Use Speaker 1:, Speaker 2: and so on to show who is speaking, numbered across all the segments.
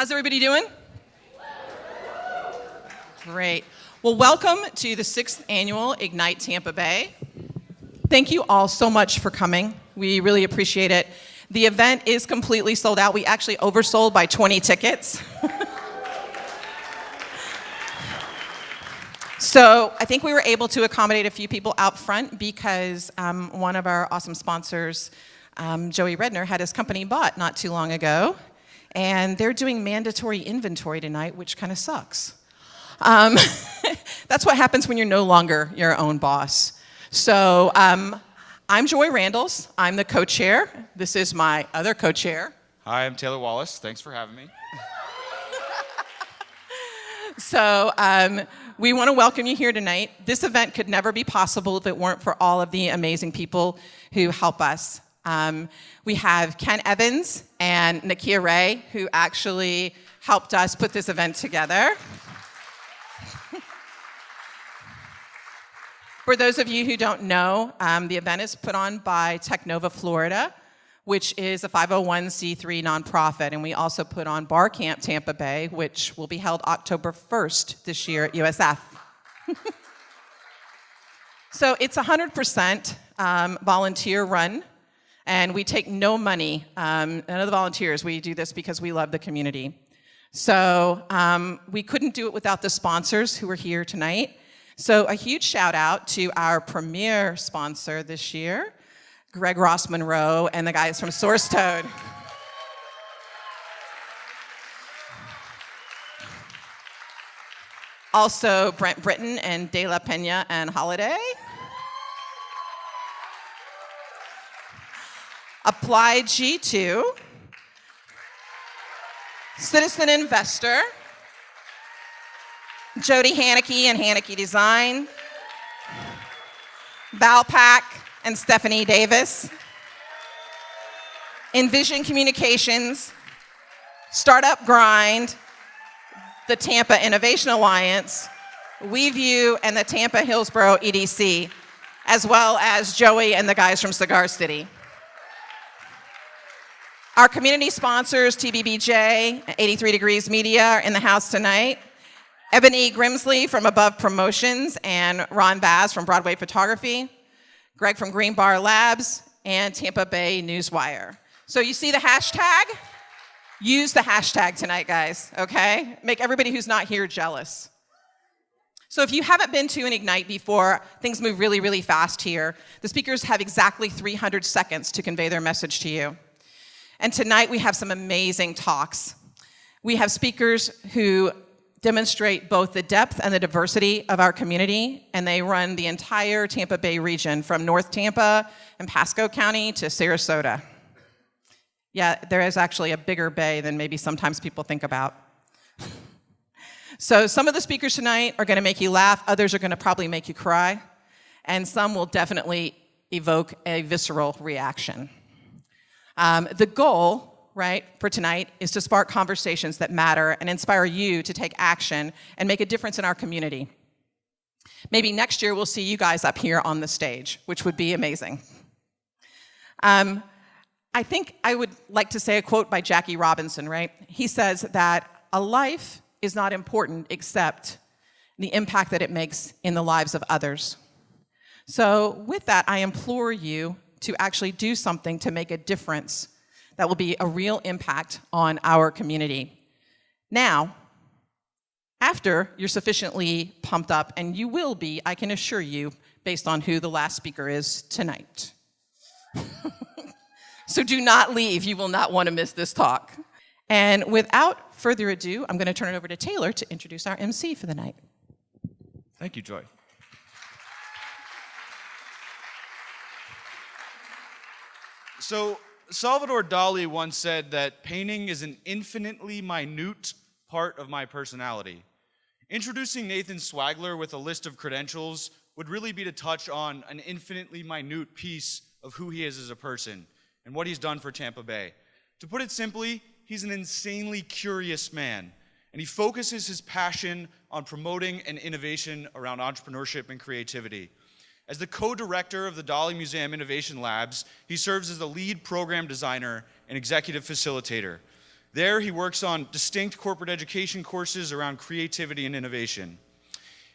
Speaker 1: How's everybody doing? Great. Well, welcome to the 6th annual Ignite Tampa Bay. Thank you all so much for coming. We really appreciate it. The event is completely sold out. We actually oversold by 20 tickets. So I think we were able to accommodate a few people out front because one of our awesome sponsors, Joey Redner, had his company bought not too long ago. And they're doing mandatory inventory tonight, which kind of sucks. That's what happens when you're no longer your own boss. So I'm Joy Randels. I'm the co-chair. This is my other co-chair.
Speaker 2: Hi, I'm Taylor Wallace. Thanks for having me.
Speaker 1: So we want to welcome you here tonight. This event could never be possible if it weren't for all of the amazing people who help us. We have Ken Evans and Nakia Ray, who actually helped us put this event together. For those of you who don't know, the event is put on by Technova Florida, which is a 501c3 nonprofit, and we also put on Bar Camp Tampa Bay, which will be held October 1st this year at USF. So it's 100% volunteer run. And we take no money, none of the volunteers. We do this because we love the community. So we couldn't do it without the sponsors who are here tonight. So a huge shout out to our premier sponsor this year, Greg Ross Monroe and the guys from Source Toad. Also Brent Britton and De La Pena and Holiday. Applied G2, Citizen Investor, Jody Haneke and Haneke Design, Valpak and Stephanie Davis, Envision Communications, Startup Grind, the Tampa Innovation Alliance, WeView, and the Tampa Hillsborough EDC, as well as Joey and the guys from Cigar City. Our community sponsors, TBBJ, 83 Degrees Media, are in the house tonight. Ebony Grimsley from Above Promotions and Ron Vaz from Broadway Photography. Greg from Green Bar Labs and Tampa Bay Newswire. So you see the hashtag? Use the hashtag tonight, guys, okay? Make everybody who's not here jealous. So if you haven't been to an Ignite before, things move really, really fast here. The speakers have exactly 300 seconds to convey their message to you. And tonight we have some amazing talks. We have speakers who demonstrate both the depth and the diversity of our community, and they run the entire Tampa Bay region from North Tampa and Pasco County to Sarasota. Yeah, there is actually a bigger bay than maybe sometimes people think about. So some of the speakers tonight are going to make you laugh, others are going to probably make you cry, and some will definitely evoke a visceral reaction. The goal, right, for tonight is to spark conversations that matter and inspire you to take action and make a difference in our community. Maybe next year we'll see you guys up here on the stage, which would be amazing. I think I would like to say a quote by Jackie Robinson, right? He says that a life is not important except the impact that it makes in the lives of others. So with that, I implore you to actually do something to make a difference that will be a real impact on our community. Now, after you're sufficiently pumped up, and you will be, I can assure you, based on who the last speaker is tonight. So do not leave, you will not want to miss this talk. And without further ado, I'm going to turn it over to Taylor to introduce our MC for the night.
Speaker 2: Thank you, Joy. So, Salvador Dali once said that painting is an infinitely minute part of my personality. Introducing Nathan Schwagler with a list of credentials would really be to touch on an infinitely minute piece of who he is as a person and what he's done for Tampa Bay. To put it simply, he's an insanely curious man, and he focuses his passion on promoting an innovation around entrepreneurship and creativity. As the co-director of the Dali Museum Innovation Labs, he serves as the lead program designer and executive facilitator. There, he works on distinct corporate education courses around creativity and innovation.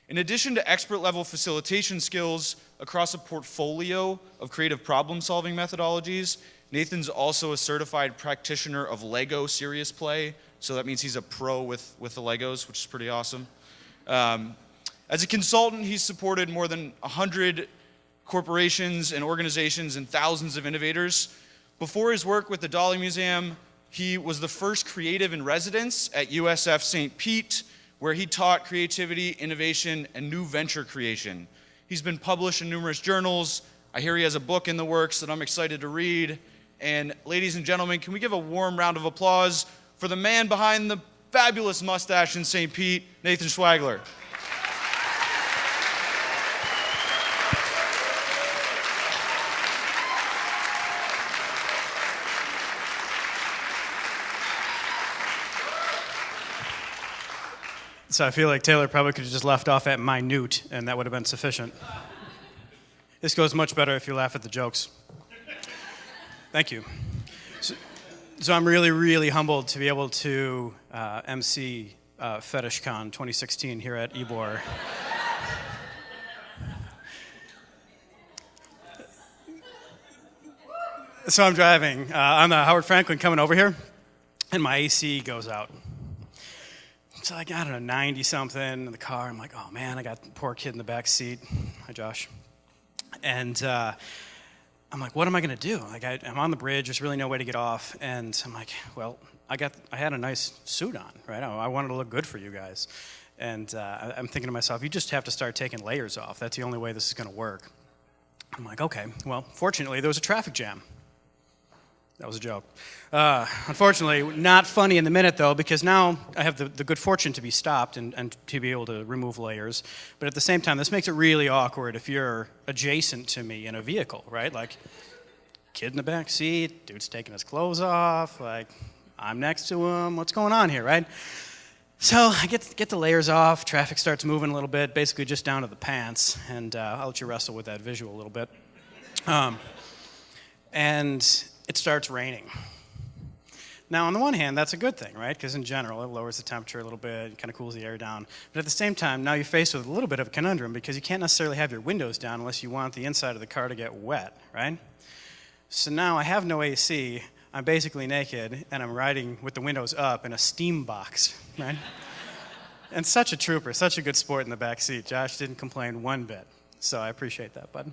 Speaker 2: In addition to expert-level facilitation skills across a portfolio of creative problem-solving methodologies, Nathan's also a certified practitioner of Lego serious play, so that means he's a pro with the Legos, which is pretty awesome. As a consultant, he's supported more than 100 corporations and organizations and thousands of innovators. Before his work with the Dali Museum, he was the first creative in residence at USF St. Pete, where he taught creativity, innovation, and new venture creation. He's been published in numerous journals. I hear he has a book in the works that I'm excited to read. And ladies and gentlemen, can we give a warm round of applause for the man behind the fabulous mustache in St. Pete, Nathan Schwagler.
Speaker 3: So I feel like Taylor probably could have just left off at minute, and that would have been sufficient. This goes much better if you laugh at the jokes. Thank you. So I'm really, really humbled to be able to MC FetishCon 2016 here at Ybor. So I'm driving on the Howard Franklin coming over here, and my AC goes out. So like, I don't know, 90-something in the car. I'm like, oh man, I got the poor kid in the back seat. Hi, Josh. And I'm like, what am I going to do? Like, I'm on the bridge. There's really no way to get off. And I'm like, well, I had a nice suit on, right? I wanted to look good for you guys. And I'm thinking to myself, you just have to start taking layers off. That's the only way this is going to work. I'm like, okay. Well, fortunately, there was a traffic jam. That was a joke. Unfortunately, not funny in the minute, though, because now I have the good fortune to be stopped and to be able to remove layers. But at the same time, this makes it really awkward if you're adjacent to me in a vehicle, right? Like, kid in the back seat, dude's taking his clothes off, like, I'm next to him, what's going on here, right? So I get the layers off, traffic starts moving a little bit, basically just down to the pants, and I'll let you wrestle with that visual a little bit. And it starts raining. Now, on the one hand, that's a good thing, right? Because in general, it lowers the temperature a little bit, kind of cools the air down. But at the same time, now you're faced with a little bit of a conundrum because you can't necessarily have your windows down unless you want the inside of the car to get wet, right? So now I have no AC, I'm basically naked, and I'm riding with the windows up in a steam box, right? And such a trooper, such a good sport in the back seat. Josh didn't complain one bit, so I appreciate that, bud.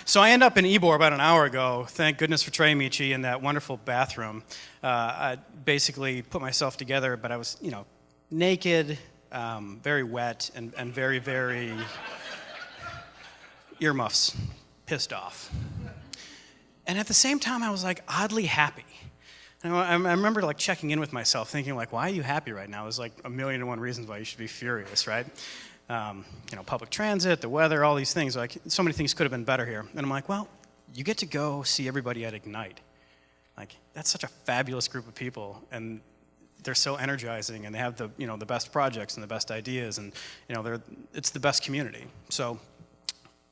Speaker 3: So I end up in Ybor about an hour ago. Thank goodness for Trey Michi in that wonderful bathroom. I basically put myself together, but I was, naked, very wet, and very, very earmuffs, pissed off. And at the same time, I was like oddly happy. And I remember like checking in with myself, thinking like, why are you happy right now? There's like 1,000,001 reasons why you should be furious, right? Public transit, the weather, all these things. Like, so many things could have been better here. And I'm like, well, you get to go see everybody at Ignite. Like, that's such a fabulous group of people, and they're so energizing, and they have the best projects and the best ideas, and it's the best community. So,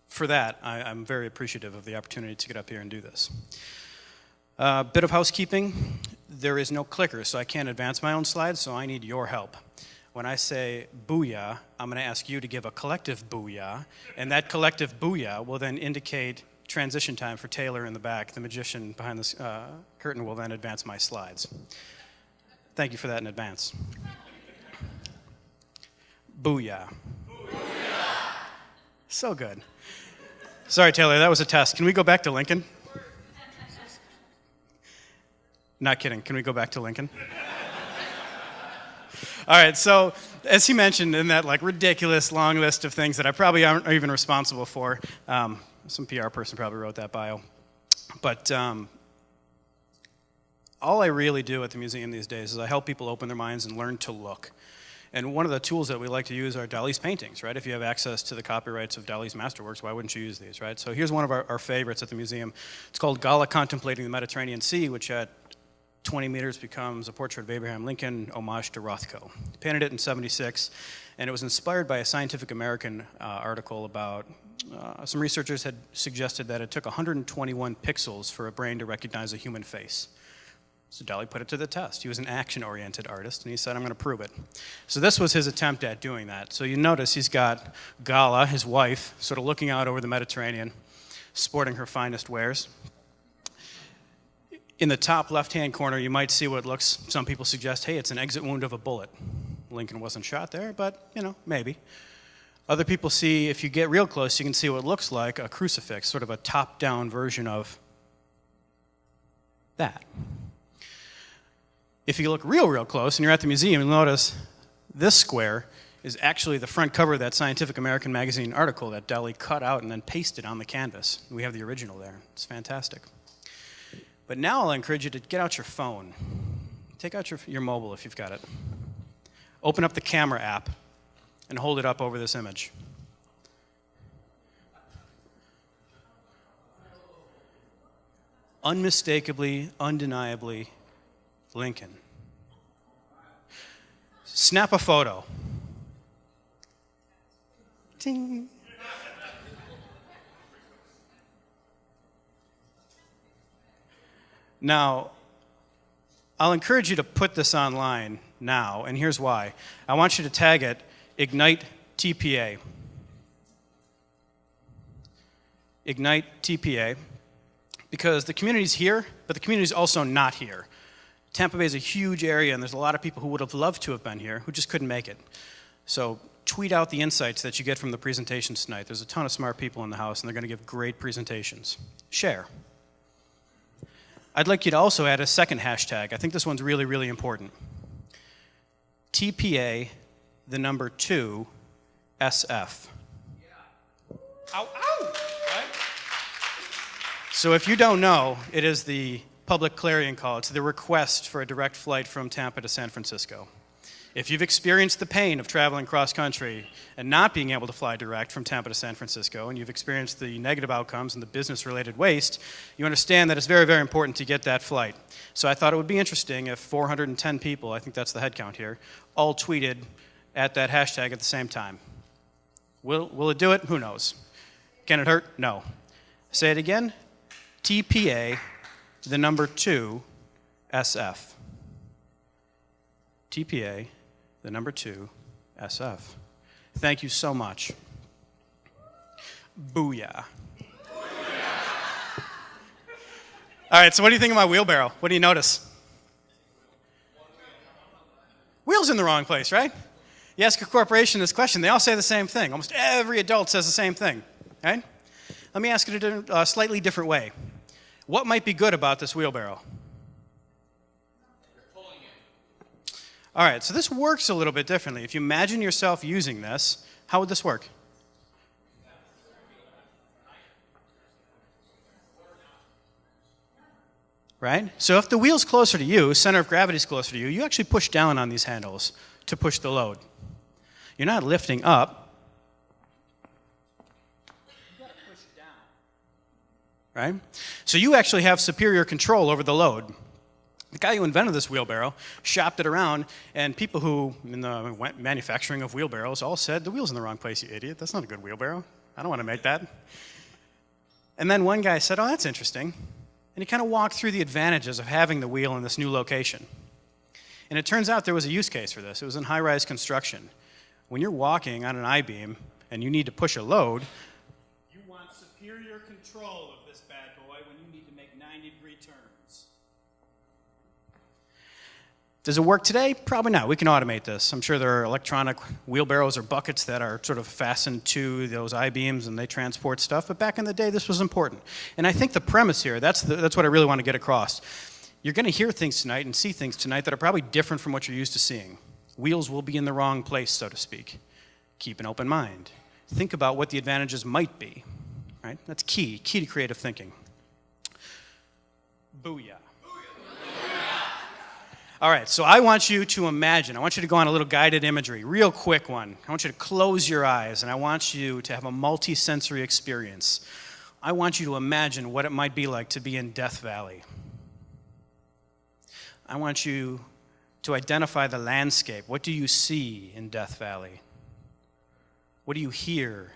Speaker 3: for that, I'm very appreciative of the opportunity to get up here and do this. Bit of housekeeping. There is no clicker, so I can't advance my own slides, so I need your help. When I say booyah, I'm going to ask you to give a collective booyah, and that collective booyah will then indicate transition time for Taylor in the back. The magician behind this curtain will then advance my slides. Thank you for that in advance. Booyah. Booyah. So good. Sorry, Taylor, that was a test. Can we go back to Lincoln? Not kidding. Can we go back to Lincoln? All right, so as he mentioned in that ridiculous long list of things that I probably aren't even responsible for, some PR person probably wrote that bio, but all I really do at the museum these days is I help people open their minds and learn to look. And one of the tools that we like to use are Dali's paintings, right? If you have access to the copyrights of Dali's masterworks, why wouldn't you use these, right? So here's one of our favorites at the museum. It's called Gala Contemplating the Mediterranean Sea, which at 20 meters becomes a portrait of Abraham Lincoln, homage to Rothko. He painted it in '76, and it was inspired by a Scientific American article about some researchers had suggested that it took 121 pixels for a brain to recognize a human face. So Dolly put it to the test. He was an action-oriented artist, and he said, I'm going to prove it. So this was his attempt at doing that. So you notice he's got Gala, his wife, sort of looking out over the Mediterranean, sporting her finest wares. In the top left-hand corner, you might see what looks, some people suggest, hey, it's an exit wound of a bullet. Lincoln wasn't shot there, but, maybe. Other people see, if you get real close, you can see what looks like a crucifix, sort of a top-down version of that. If you look real close and you're at the museum, you'll notice this square is actually the front cover of that Scientific American magazine article that Dolly cut out and then pasted on the canvas. We have the original there. It's fantastic. But now I'll encourage you to get out your phone. Take out your mobile if you've got it. Open up the camera app and hold it up over this image. Unmistakably, undeniably, Lincoln. Snap a photo. Ding. Now, I'll encourage you to put this online now, and here's why. I want you to tag it Ignite TPA. Ignite TPA, because the community's here, but the community's also not here. Tampa Bay is a huge area, and there's a lot of people who would have loved to have been here who just couldn't make it. So tweet out the insights that you get from the presentations tonight. There's a ton of smart people in the house, and they're going to give great presentations. Share. I'd like you to also add a second hashtag. I think this one's really important. TPA, the number 2, SF. Yeah. Ow, ow! Right? So if you don't know, it is the public clarion call. It's the request for a direct flight from Tampa to San Francisco. If you've experienced the pain of traveling cross-country and not being able to fly direct from Tampa to San Francisco, and you've experienced the negative outcomes and the business-related waste, you understand that it's very important to get that flight. So I thought it would be interesting if 410 people, I think that's the head count here, all tweeted at that hashtag at the same time. Will it do it? Who knows? Can it hurt? No. Say it again. TPA, the number 2, SF. TPA, the number 2, SF. Thank you so much. Booyah. All right, so what do you think of my wheelbarrow? What do you notice? Wheel's in the wrong place, right? You ask a corporation this question, they all say the same thing. Almost every adult says the same thing, right? Let me ask it in a slightly different way. What might be good about this wheelbarrow? All right, so this works a little bit differently. If you imagine yourself using this, how would this work? Right? So if the wheel's closer to you, center of gravity's closer to you, you actually push down on these handles to push the load. You're not lifting up. You got to push down. Right? So you actually have superior control over the load. The guy who invented this wheelbarrow shopped it around, and people who, in the manufacturing of wheelbarrows, all said, the wheel's in the wrong place, you idiot. That's not a good wheelbarrow. I don't want to make that. And then one guy said, oh, that's interesting. And he kind of walked through the advantages of having the wheel in this new location. And it turns out there was a use case for this. It was in high-rise construction. When you're walking on an I-beam and you need to push a load, you want superior control of this bad boy when you need to make 90-degree turns. Does it work today? Probably not. We can automate this. I'm sure there are electronic wheelbarrows or buckets that are sort of fastened to those I-beams and they transport stuff. But back in the day, this was important. And I think the premise here, that's what I really want to get across. You're going to hear things tonight and see things tonight that are probably different from what you're used to seeing. Wheels will be in the wrong place, so to speak. Keep an open mind. Think about what the advantages might be. Right? That's key to creative thinking. Booyah. All right, so I want you to imagine, I want you to go on a little guided imagery, real quick one. I want you to close your eyes, and I want you to have a multi-sensory experience. I want you to imagine what it might be like to be in Death Valley. I want you to identify the landscape. What do you see in Death Valley? What do you hear?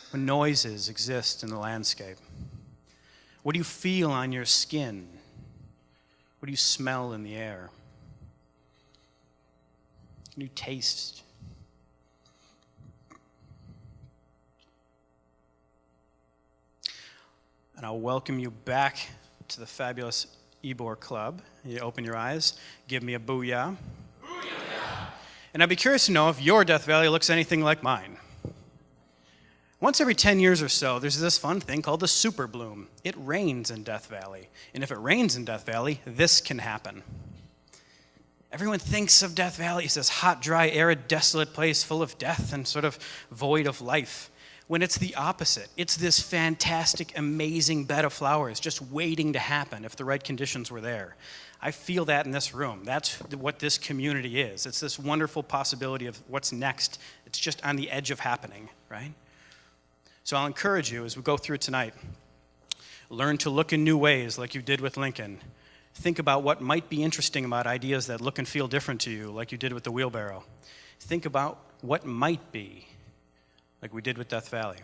Speaker 3: What noises exist in the landscape? What do you feel on your skin? What do you smell in the air? Can you taste? And I'll welcome you back to the fabulous Ybor Club. You open your eyes, give me a booyah. Booyah! And I'd be curious to know if your Death Valley looks anything like mine. Once every 10 years or so, there's this fun thing called the super bloom. It rains in Death Valley. And if it rains in Death Valley, this can happen. Everyone thinks of Death Valley as this hot, dry, arid, desolate place full of death and sort of void of life, when it's the opposite. It's this fantastic, amazing bed of flowers just waiting to happen if the right conditions were there. I feel that in this room. That's what this community is. It's this wonderful possibility of what's next. It's just on the edge of happening, right? So I'll encourage you as we go through tonight, learn to look in new ways like you did with Lincoln. Think about what might be interesting about ideas that look and feel different to you like you did with the wheelbarrow. Think about what might be like we did with Death Valley.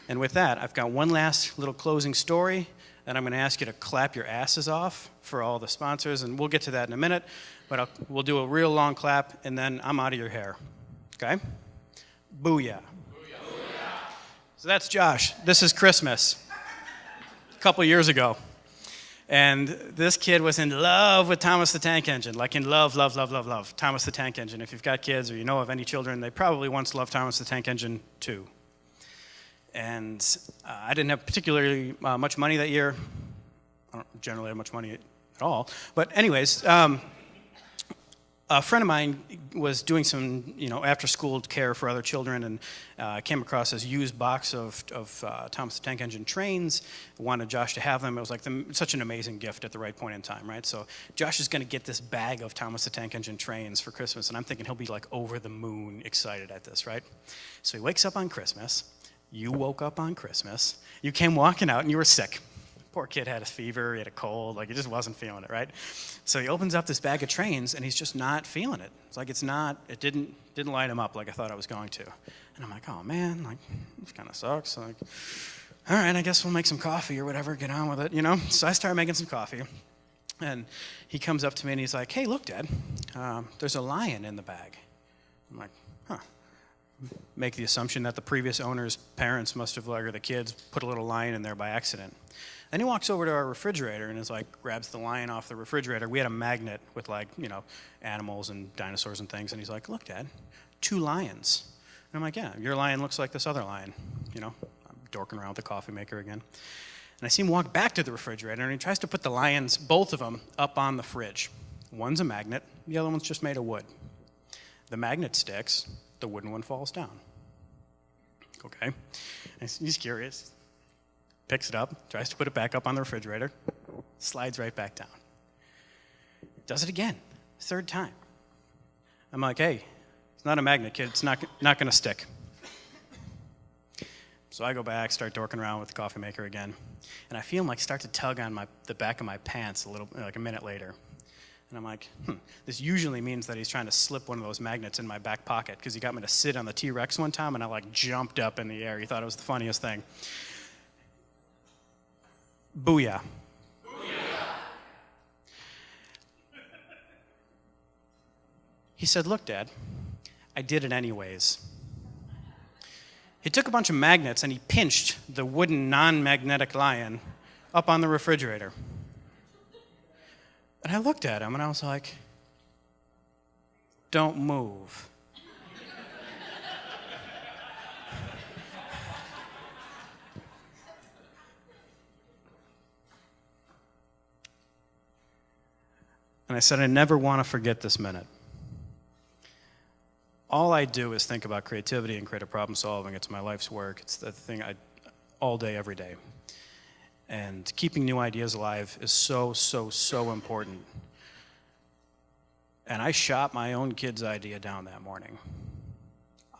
Speaker 3: And with that, I've got one last little closing story, and I'm going to ask you to clap your asses off for all the sponsors, and we'll get to that in a minute, but we'll do a real long clap, and then I'm out of your hair, okay? Booyah. So that's Josh. This is Christmas, a couple years ago. And this kid was in love with Thomas the Tank Engine, like in love, Thomas the Tank Engine. If you've got kids or you know of any children, they probably once loved Thomas the Tank Engine too. And I didn't have particularly much money that year. I don't generally have much money at all. But anyways, a friend of mine was doing some, after-school care for other children, and came across this used box of Thomas the Tank Engine trains. Wanted Josh to have them. It was like such an amazing gift at the right point in time, right? So Josh is going to get this bag of Thomas the Tank Engine trains for Christmas, and I'm thinking he'll be like over the moon excited at this, right? So he wakes up on Christmas. You woke up on Christmas. You came walking out, and you were sick. Poor kid had a fever, he had a cold, like he just wasn't feeling it, right? So he opens up this bag of trains and he's just not feeling it. It's like it didn't light him up like I thought it was going to. And I'm like, oh man, like this kind of sucks. Like, all right, I guess we'll make some coffee or whatever, get on with it, So I started making some coffee. And he comes up to me and he's like, hey, look, Dad, there's a lion in the bag. I'm like, huh. Make the assumption that the previous owner's parents must have, or the kids, put a little lion in there by accident. Then he walks over to our refrigerator and is like, grabs the lion off the refrigerator. We had a magnet with animals and dinosaurs and things. And he's like, look, Dad, 2 lions. And I'm like, yeah, your lion looks like this other lion. I'm dorking around with the coffee maker again. And I see him walk back to the refrigerator and he tries to put the lions, both of them, up on the fridge. One's a magnet, the other one's just made of wood. The magnet sticks, the wooden one falls down. Okay. And he's curious. Picks it up, tries to put it back up on the refrigerator, slides right back down. Does it again, 3rd time. I'm like, hey, it's not a magnet, kid. It's not going to stick. So I go back, start dorking around with the coffee maker again, and I feel him start to tug on the back of my pants a minute later. And I'm like, this usually means that he's trying to slip one of those magnets in my back pocket because he got me to sit on the T-Rex one time, and I jumped up in the air. He thought it was the funniest thing. Booyah. Booyah. He said, look, Dad, I did it anyways. He took a bunch of magnets and he pinched the wooden non-magnetic lion up on the refrigerator. And I looked at him and I was like, don't move. And I said, I never want to forget this minute. All I do is think about creativity and creative problem solving. It's my life's work. It's the thing all day, every day. And keeping new ideas alive is so, so, so important. And I shot my own kid's idea down that morning.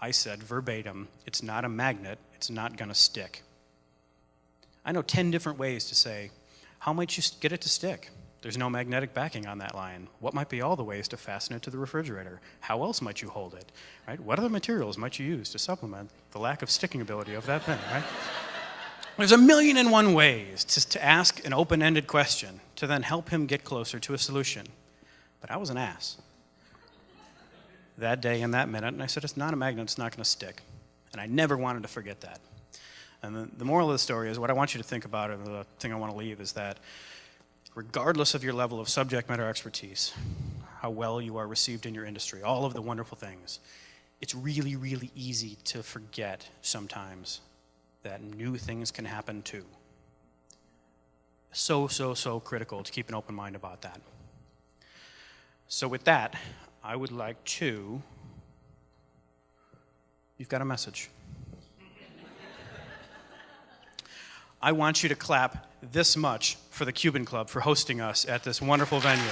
Speaker 3: I said verbatim, it's not a magnet, it's not going to stick. I know 10 different ways to say, how might you get it to stick? There's no magnetic backing on that lion. What might be all the ways to fasten it to the refrigerator? How else might you hold it? Right? What other materials might you use to supplement the lack of sticking ability of that thing, right? There's 1,000,001 ways to ask an open-ended question to then help him get closer to a solution. But I was an ass that day and that minute, and I said, it's not a magnet, it's not going to stick. And I never wanted to forget that. And the moral of the story is, what I want you to think about, and the thing I want to leave is that regardless of your level of subject matter expertise, how well you are received in your industry, all of the wonderful things, it's really, really easy to forget sometimes that new things can happen too. So critical to keep an open mind about that. So with that, I would like to, you've got a message. I want you to clap this much for the Cuban Club for hosting us at this wonderful venue.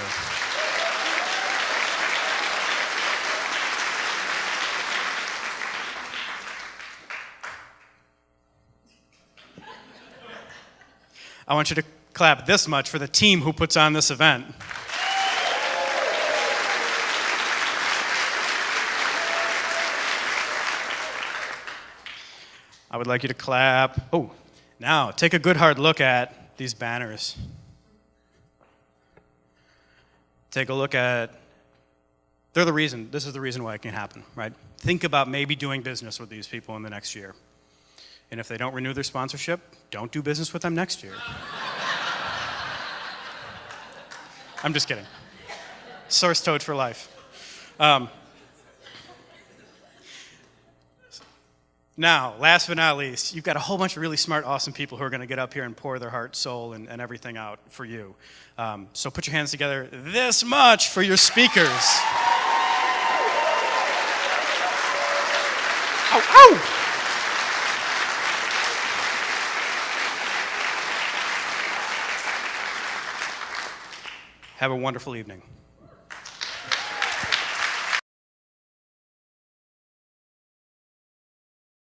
Speaker 3: I want you to clap this much for the team who puts on this event. I would like you to clap. Oh, now take a good hard look at these banners. Take a look at, they're the reason, this is the reason why it can happen, right? Think about maybe doing business with these people in the next year. And if they don't renew their sponsorship, don't do business with them next year. I'm just kidding. Source toad for life. Now, last but not least, you've got a whole bunch of really smart, awesome people who are going to get up here and pour their heart, soul, and everything out for you. So put your hands together this much for your speakers. Ow, ow! Have a wonderful evening.